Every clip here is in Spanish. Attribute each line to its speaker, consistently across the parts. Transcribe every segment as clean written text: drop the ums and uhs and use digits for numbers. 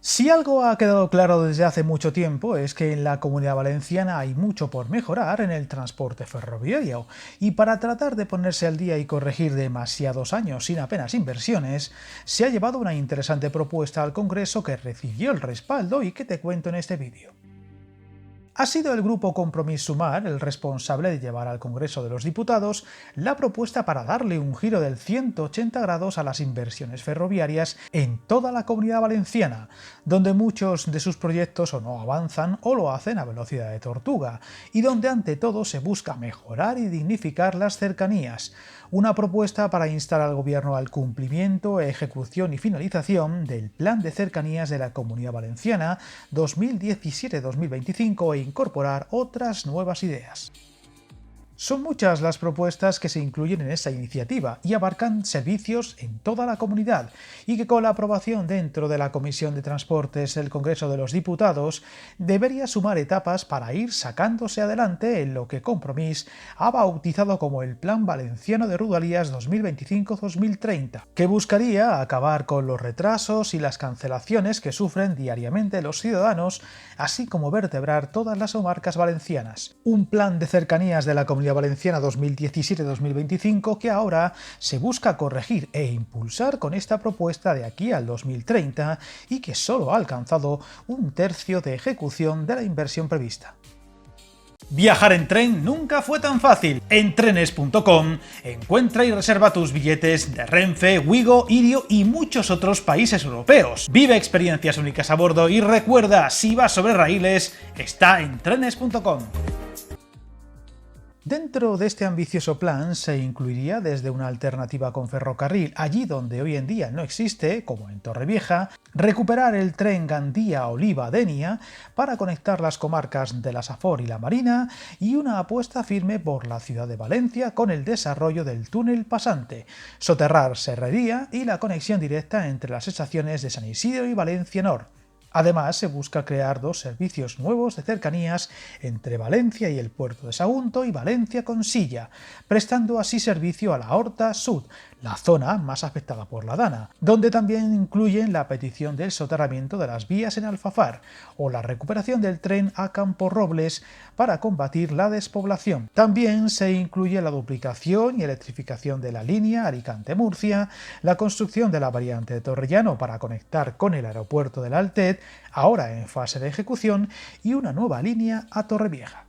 Speaker 1: Si algo ha quedado claro desde hace mucho tiempo es que en la Comunidad Valenciana hay mucho por mejorar en el transporte ferroviario, y para tratar de ponerse al día y corregir demasiados años sin apenas inversiones, se ha llevado una interesante propuesta al Congreso que recibió el respaldo y que te cuento en este vídeo. Ha sido el grupo Compromís Sumar el responsable de llevar al Congreso de los Diputados la propuesta para darle un giro del 180 grados a las inversiones ferroviarias en toda la Comunidad Valenciana, donde muchos de sus proyectos o no avanzan o lo hacen a velocidad de tortuga, y donde ante todo se busca mejorar y dignificar las cercanías. Una propuesta para instar al Gobierno al cumplimiento, ejecución y finalización del Plan de Cercanías de la Comunidad Valenciana 2017-2025 e incorporar otras nuevas ideas. Son muchas las propuestas que se incluyen en esta iniciativa y abarcan servicios en toda la comunidad, y que con la aprobación dentro de la Comisión de Transportes del Congreso de los Diputados debería sumar etapas para ir sacándose adelante en lo que Compromís ha bautizado como el Plan Valenciano de Rodalies 2025-2030, que buscaría acabar con los retrasos y las cancelaciones que sufren diariamente los ciudadanos, así como vertebrar todas las comarcas valencianas. Un plan de cercanías de la Comunidad Valenciana 2017-2025 que ahora se busca corregir e impulsar con esta propuesta de aquí al 2030, y que solo ha alcanzado un tercio de ejecución de la inversión prevista. Viajar en tren nunca fue tan fácil. En trenes.com encuentra y reserva tus billetes de Renfe, Wigo, Irio y muchos otros países europeos. Vive experiencias únicas a bordo y recuerda, si vas sobre raíles, está en trenes.com. Dentro de este ambicioso plan se incluiría desde una alternativa con ferrocarril allí donde hoy en día no existe, como en Torrevieja, recuperar el tren Gandía-Oliva-Denia para conectar las comarcas de la Safor y la Marina, y una apuesta firme por la ciudad de Valencia con el desarrollo del túnel pasante, soterrar Serrería y la conexión directa entre las estaciones de San Isidro y Valencia Nord. Además, se busca crear dos servicios nuevos de cercanías entre Valencia y el puerto de Sagunto y Valencia con Silla, prestando así servicio a la Horta Sud, la zona más afectada por la Dana, donde también incluyen la petición del soterramiento de las vías en Alfafar o la recuperación del tren a Camporrobles para combatir la despoblación. También se incluye la duplicación y electrificación de la línea Alicante-Murcia, la construcción de la variante de Torrellano para conectar con el aeropuerto del Altet, ahora en fase de ejecución, y una nueva línea a Torrevieja.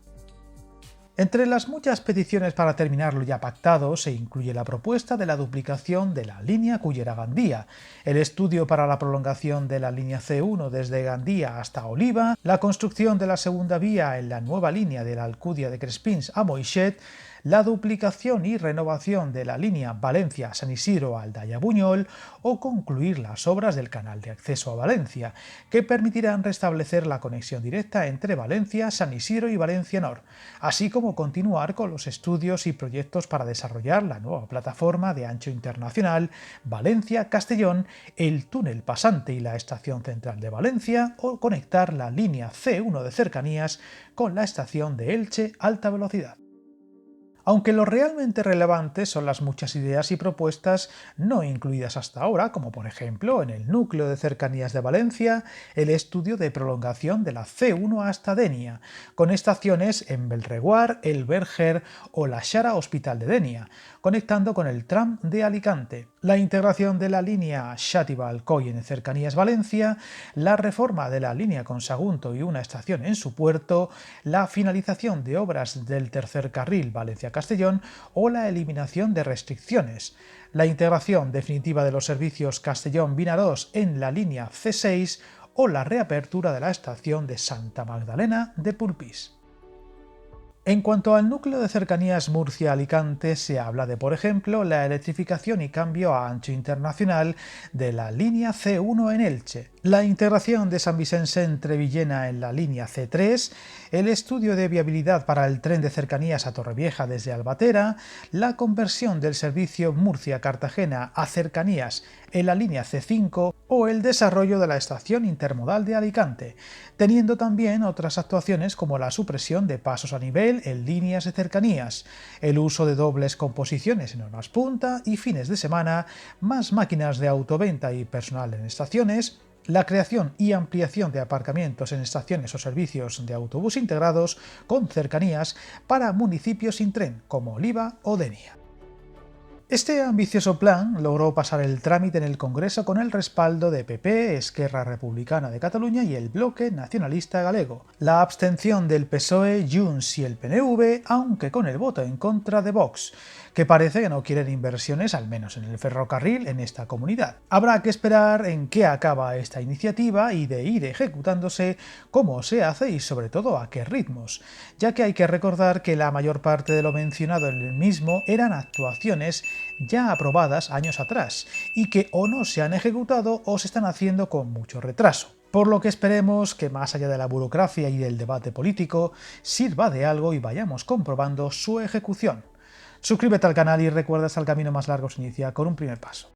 Speaker 1: Entre las muchas peticiones para terminar lo ya pactado se incluye la propuesta de la duplicación de la línea Cullera-Gandía, el estudio para la prolongación de la línea C1 desde Gandía hasta Oliva, la construcción de la segunda vía en la nueva línea de la Alcudia de Crespins a Moixet, la duplicación y renovación de la línea Valencia-San Isidro-Aldaya-Buñol, o concluir las obras del canal de acceso a Valencia, que permitirán restablecer la conexión directa entre Valencia, San Isidro y Valencia Nord, así como continuar con los estudios y proyectos para desarrollar la nueva plataforma de ancho internacional Valencia-Castellón, el túnel pasante y la estación central de Valencia, o conectar la línea C1 de cercanías con la estación de Elche alta velocidad. Aunque lo realmente relevante son las muchas ideas y propuestas no incluidas hasta ahora, como por ejemplo en el núcleo de cercanías de Valencia, el estudio de prolongación de la C1 hasta Denia, con estaciones en Belreguard, El Berger o la Xara Hospital de Denia, conectando con el tram de Alicante, la integración de la línea Xàtiva-Alcoi en cercanías Valencia, la reforma de la línea con Sagunto y una estación en su puerto, la finalización de obras del tercer carril Valencia-Castellón o la eliminación de restricciones, la integración definitiva de los servicios Castellón-Vinaròs en la línea C6 o la reapertura de la estación de Santa Magdalena de Pulpís. En cuanto al núcleo de cercanías Murcia-Alicante, se habla de, por ejemplo, la electrificación y cambio a ancho internacional de la línea C1 en Elche, la integración de San Vicente entre Villena en la línea C3, el estudio de viabilidad para el tren de cercanías a Torrevieja desde Albatera, la conversión del servicio Murcia-Cartagena a cercanías en la línea C5 o el desarrollo de la estación intermodal de Alicante, teniendo también otras actuaciones como la supresión de pasos a nivel en líneas de cercanías, el uso de dobles composiciones en horas punta y fines de semana, más máquinas de autoventa y personal en estaciones, la creación y ampliación de aparcamientos en estaciones o servicios de autobús integrados con cercanías para municipios sin tren, como Oliva o Denia. Este ambicioso plan logró pasar el trámite en el Congreso con el respaldo de PP, Esquerra Republicana de Cataluña y el Bloque Nacionalista Galego. La abstención del PSOE, Junts y el PNV, aunque con el voto en contra de Vox, que parece que no quieren inversiones, al menos en el ferrocarril, en esta comunidad. Habrá que esperar en qué acaba esta iniciativa y de ir ejecutándose cómo se hace y sobre todo a qué ritmos, ya que hay que recordar que la mayor parte de lo mencionado en el mismo eran actuaciones ya aprobadas años atrás y que o no se han ejecutado o se están haciendo con mucho retraso. Por lo que esperemos que más allá de la burocracia y del debate político, sirva de algo y vayamos comprobando su ejecución. Suscríbete al canal y recuerda que el camino más largo se inicia con un primer paso.